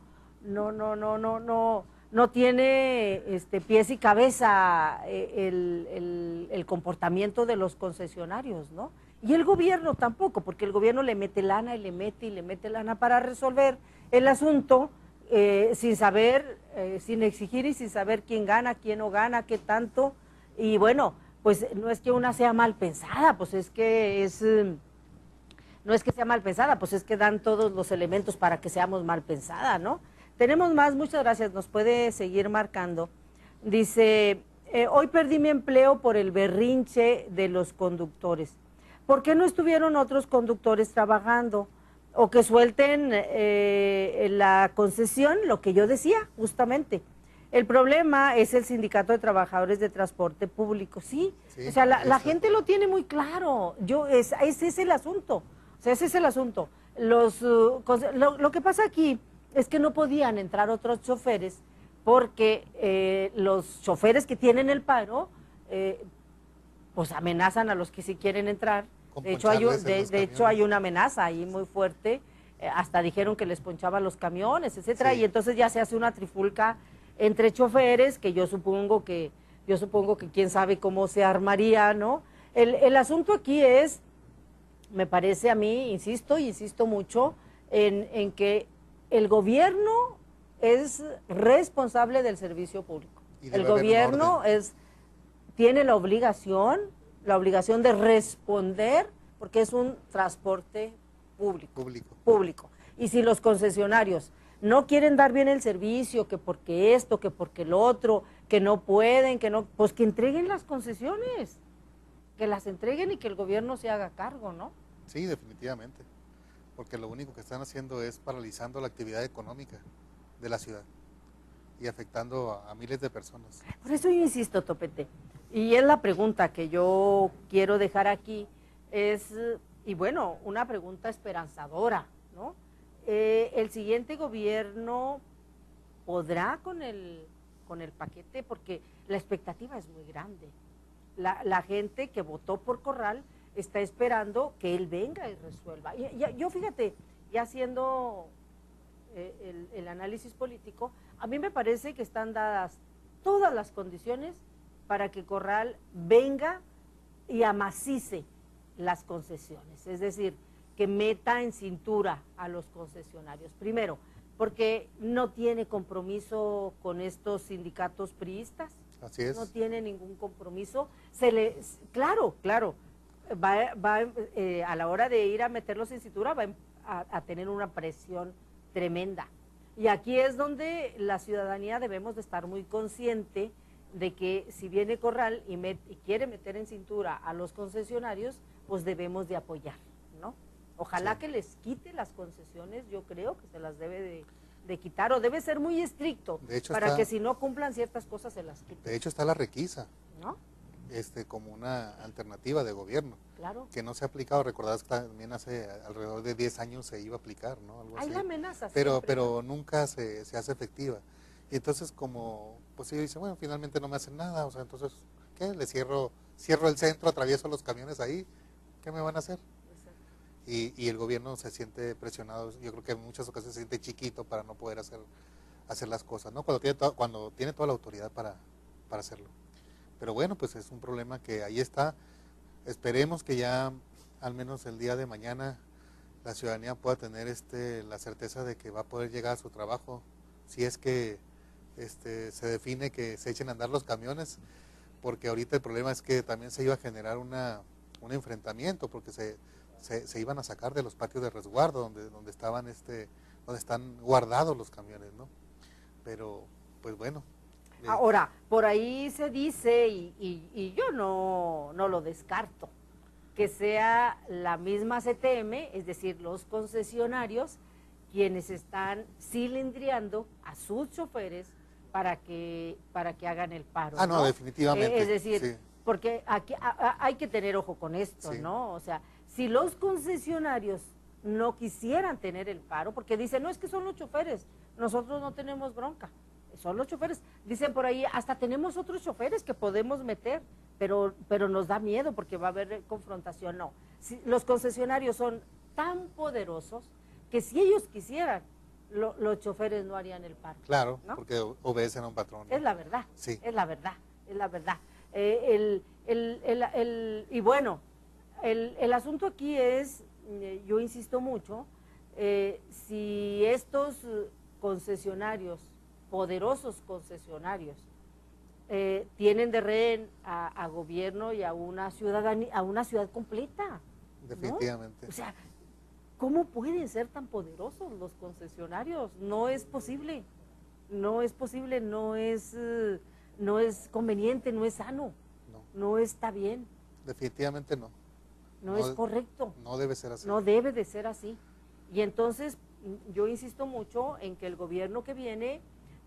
no tiene pies y cabeza el comportamiento de los concesionarios, ¿no? Y el gobierno tampoco, porque el gobierno le mete lana y le mete lana para resolver el asunto sin saber, sin exigir y sin saber quién gana, quién no gana, qué tanto. Y bueno, pues no es que una sea mal pensada, pues es que no es que sea mal pensada, pues es que dan todos los elementos para que seamos mal pensada, ¿no? Tenemos más, muchas gracias, nos puede seguir marcando. Dice, hoy perdí mi empleo por el berrinche de los conductores. ¿Por qué no estuvieron otros conductores trabajando? O que suelten la concesión, lo que yo decía, justamente. El problema es el Sindicato de Trabajadores de Transporte Público, ¿sí? O sea, la gente lo tiene muy claro. Ese es el asunto. O sea, ese es el asunto. Lo que pasa aquí es que no podían entrar otros choferes porque los choferes que tienen el paro, pues amenazan a los que sí quieren entrar. De hecho, hay una amenaza ahí muy fuerte. Hasta dijeron que les ponchaban los camiones, etcétera. Sí. Y entonces ya se hace una trifulca entre choferes que yo supongo que quién sabe cómo se armaría, ¿no? El asunto aquí es, me parece a mí, insisto mucho, en que el gobierno es responsable del servicio público. El gobierno tiene la obligación de responder porque es un transporte público. Y si los concesionarios no quieren dar bien el servicio, que porque esto, que porque lo otro, que no pueden, pues que entreguen las concesiones, que las entreguen y que el gobierno se haga cargo, ¿no? Sí, definitivamente, porque lo único que están haciendo es paralizando la actividad económica de la ciudad y afectando a miles de personas. Por eso yo insisto, Topete, y es la pregunta que yo quiero dejar aquí, y bueno, una pregunta esperanzadora, ¿no? ¿El siguiente gobierno podrá con el paquete? Porque la expectativa es muy grande. La gente que votó por Corral está esperando que él venga y resuelva. Yo fíjate, ya haciendo el análisis político, a mí me parece que están dadas todas las condiciones para que Corral venga y amacice las concesiones, es decir, que meta en cintura a los concesionarios. Primero, porque no tiene compromiso con estos sindicatos priistas. Así es. No tiene ningún compromiso. Claro, va a la hora de ir a meterlos en cintura va a tener una presión tremenda. Y aquí es donde la ciudadanía debemos de estar muy consciente de que si viene Corral y quiere meter en cintura a los concesionarios, pues debemos de apoyar, ¿no? Ojalá sí, que les quite las concesiones, yo creo que se las debe de quitar, o debe ser muy estricto, para que si no cumplan ciertas cosas se las quiten. De hecho está la requisa, ¿no? Como una alternativa de gobierno, claro, que no se ha aplicado. Recordás que también hace alrededor de 10 años se iba a aplicar, ¿no? Algo Hay así. la amenaza pero nunca se hace efectiva. Y entonces pues ellos dicen, bueno, finalmente no me hacen nada, o sea, entonces, ¿qué? Le cierro el centro, atravieso los camiones ahí, ¿qué me van a hacer? Y el gobierno se siente presionado, yo creo que en muchas ocasiones se siente chiquito para no poder hacer las cosas, ¿no? Cuando tiene toda la autoridad para hacerlo. Pero bueno, pues es un problema que ahí está. Esperemos que ya, al menos el día de mañana, la ciudadanía pueda tener la certeza de que va a poder llegar a su trabajo, si es que se define que se echen a andar los camiones, porque ahorita el problema es que también se iba a generar un enfrentamiento, porque se iban a sacar de los patios de resguardo donde están guardados los camiones, ¿no? Pero, pues bueno. Ahora, por ahí se dice, y yo no lo descarto, que sea la misma CTM, es decir, los concesionarios, quienes están cilindriando a sus choferes para que hagan el paro. No, definitivamente. Es decir, sí, porque aquí hay que tener ojo con esto, sí, ¿no? O sea, si los concesionarios no quisieran tener el paro, porque dicen, no, es que son los choferes, nosotros no tenemos bronca, son los choferes. Dicen por ahí, hasta tenemos otros choferes que podemos meter, pero nos da miedo porque va a haber confrontación. No, los concesionarios son tan poderosos que si ellos quisieran, los choferes no harían el paro. Claro, ¿no? porque obedecen a un patrón, ¿no? Es la verdad, Sí. es la verdad, es la verdad. Y bueno, el asunto aquí es, yo insisto mucho, si estos concesionarios, poderosos concesionarios, tienen de rehén a gobierno y a una ciudadanía, a una ciudad completa. Definitivamente. ¿No? O sea, ¿cómo pueden ser tan poderosos los concesionarios? No es posible, no es posible, no es conveniente, no es sano, no está bien. Definitivamente no. No es correcto. No debe ser así. No debe de ser así. Y entonces yo insisto mucho en que el gobierno que viene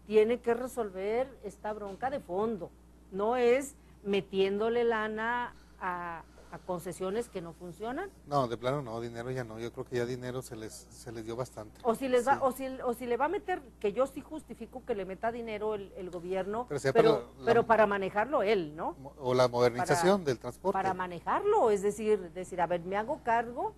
tiene que resolver esta bronca de fondo. No es metiéndole lana a concesiones que no funcionan. No, de plano no, dinero ya no. Yo creo que ya dinero se les dio bastante. O si les va, o si le va a meter, que yo sí justifico que le meta dinero el gobierno, pero para manejarlo él, ¿no? O la modernización del transporte. Para manejarlo, es decir, a ver, me hago cargo.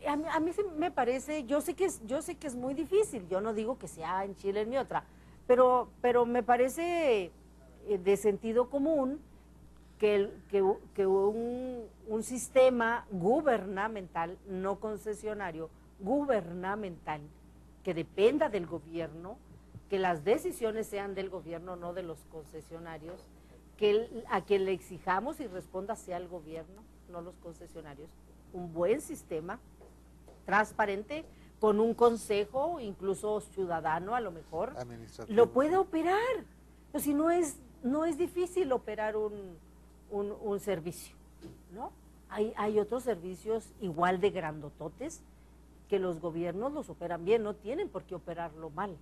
A mí me parece, yo sé que es muy difícil, yo no digo que sea en Chile ni otra, pero me parece de sentido común que un sistema gubernamental, no concesionario, gubernamental, que dependa del gobierno, que las decisiones sean del gobierno, no de los concesionarios, que a quien le exijamos y responda sea el gobierno, no los concesionarios. Un buen sistema, transparente, con un consejo, incluso ciudadano a lo mejor, lo puede operar. Pues si no es difícil operar un servicio, ¿no? Hay otros servicios igual de grandototes que los gobiernos los operan bien, no tienen por qué operarlo mal.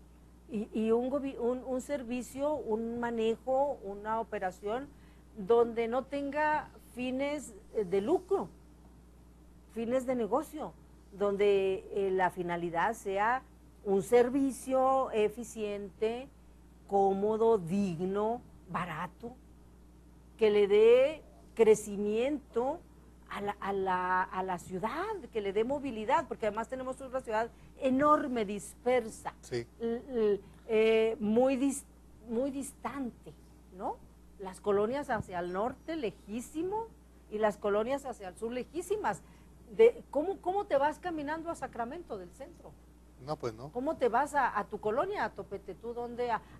Y un servicio, un manejo, una operación donde no tenga fines de lucro, fines de negocio, donde la finalidad sea un servicio eficiente, cómodo, digno, barato, que le dé crecimiento a la ciudad, que le dé movilidad, porque además tenemos una ciudad enorme, dispersa, sí. Muy distante, ¿no? Las colonias hacia el norte, lejísimo, y las colonias hacia el sur, lejísimas. ¿Cómo te vas caminando a Sacramento del centro? No, pues no. ¿Cómo te vas a tu colonia, a Topetetú,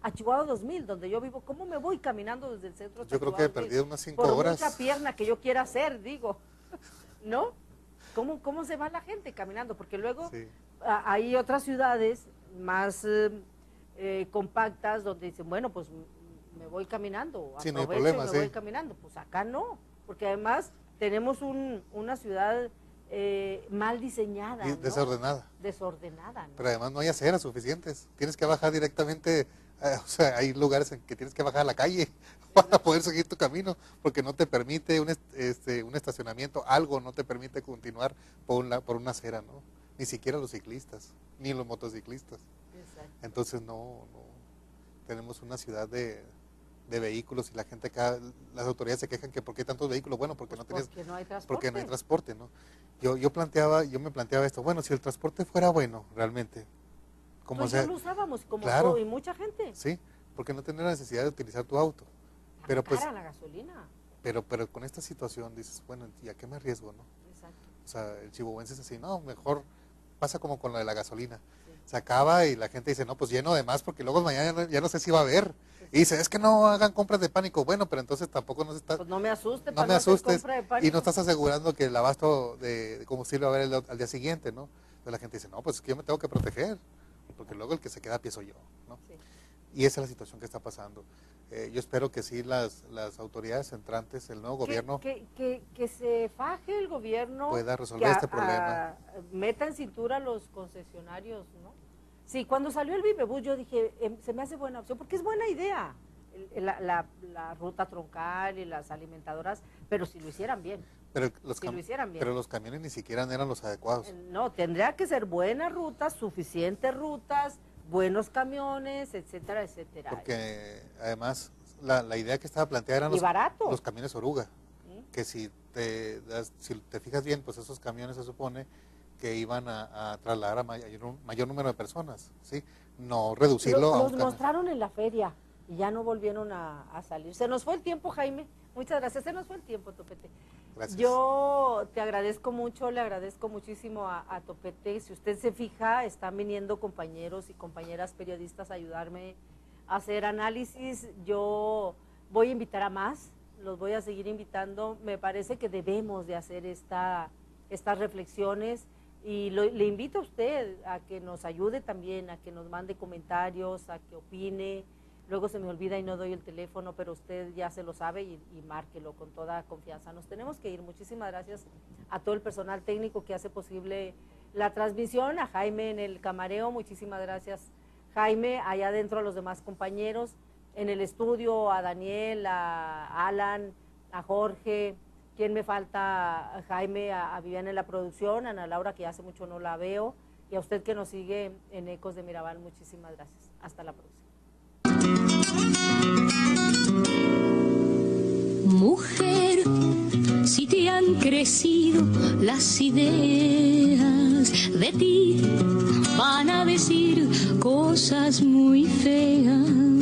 a Chihuahua 2000, donde yo vivo? ¿Cómo me voy caminando desde el centro hasta Yo creo Chihuahua que he 2000? perdido unas 5 Por horas. mucha pierna que yo quiera hacer, digo, ¿no? ¿Cómo se va la gente caminando? Porque luego Sí. Hay otras ciudades más compactas donde dicen, bueno, pues me voy caminando, Sí, no hay aprovecho problema, y me sí. voy caminando. Pues acá no, porque además tenemos una ciudad mal diseñada, Y ¿no? desordenada. ¿no? Pero además no hay aceras suficientes. Tienes que bajar directamente, o sea, hay lugares en que tienes que bajar a la calle para poder seguir tu camino, porque no te permite un estacionamiento, algo no te permite continuar por una acera, ¿no? Ni siquiera los ciclistas, ni los motociclistas. Exacto. Entonces no tenemos una ciudad de vehículos y la gente acá, las autoridades se quejan que ¿por qué tantos vehículos? Bueno, porque Pues no tienes, porque no hay transporte. porque no hay transporte, ¿no? Yo me planteaba esto, bueno, si el transporte fuera bueno, realmente, como Pues sea, ya lo usábamos, como claro. todo, y mucha gente. sí, porque no tener la necesidad de utilizar tu auto. Tan Pero pues, cara la gasolina. pero con esta situación dices, bueno, ¿y a qué me arriesgo, no? Exacto. O sea, el chihuahuense es así, no, mejor pasa como con lo de la gasolina. Sí. Se acaba y la gente dice, no, pues lleno de más porque luego mañana ya no sé si va a haber. Y dice, es que no hagan compras de pánico. Bueno, pero entonces tampoco nos está... Pues no me asuste, no para me no hacer asustes compra de pánico. y no estás asegurando que el abasto de combustible va a haber al día siguiente, ¿no? Entonces la gente dice, no, pues es que yo me tengo que proteger, porque luego el que se queda a pie soy yo, ¿no? Sí. Y esa es la situación que está pasando. Yo espero que sí las autoridades entrantes, el nuevo gobierno, Que se faje el gobierno. pueda resolver este problema. Meta en cintura a los concesionarios, ¿no? Sí, cuando salió el Vivebus yo dije, se me hace buena opción, porque es buena idea la ruta troncal y las alimentadoras, pero si lo hicieran bien. Pero los, si lo hicieran bien. pero los camiones ni siquiera eran los adecuados. No, tendría que ser buenas rutas, suficientes rutas, buenos camiones, etcétera, etcétera. Porque además la idea que estaba planteada eran y barato. los camiones oruga, ¿Sí? que si te fijas bien, pues esos camiones se supone que iban a trasladar a mayor número de personas, ¿sí? No reducirlo a un Los canal. mostraron en la feria y ya no volvieron a salir. Se nos fue el tiempo, Jaime. Muchas gracias. Se nos fue el tiempo, Topete. Gracias. Yo te agradezco mucho, le agradezco muchísimo a Topete. Si usted se fija, están viniendo compañeros y compañeras periodistas a ayudarme a hacer análisis. Yo voy a invitar a más, los voy a seguir invitando. Me parece que debemos de hacer estas reflexiones y le invito a usted a que nos ayude también, a que nos mande comentarios, a que opine. Luego se me olvida y no doy el teléfono, pero usted ya se lo sabe y márquelo con toda confianza. Nos tenemos que ir. Muchísimas gracias a todo el personal técnico que hace posible la transmisión, a Jaime en el camareo, muchísimas gracias Jaime, allá adentro a los demás compañeros, en el estudio, a Daniel, a Alan, a Jorge, ¿quién me falta? A Jaime, a Viviana en la producción, a Ana Laura, que hace mucho no la veo, y a usted que nos sigue en Ecos de Mirabal, muchísimas gracias. Hasta la próxima. Mujer, si te han crecido las ideas, de ti van a decir cosas muy feas.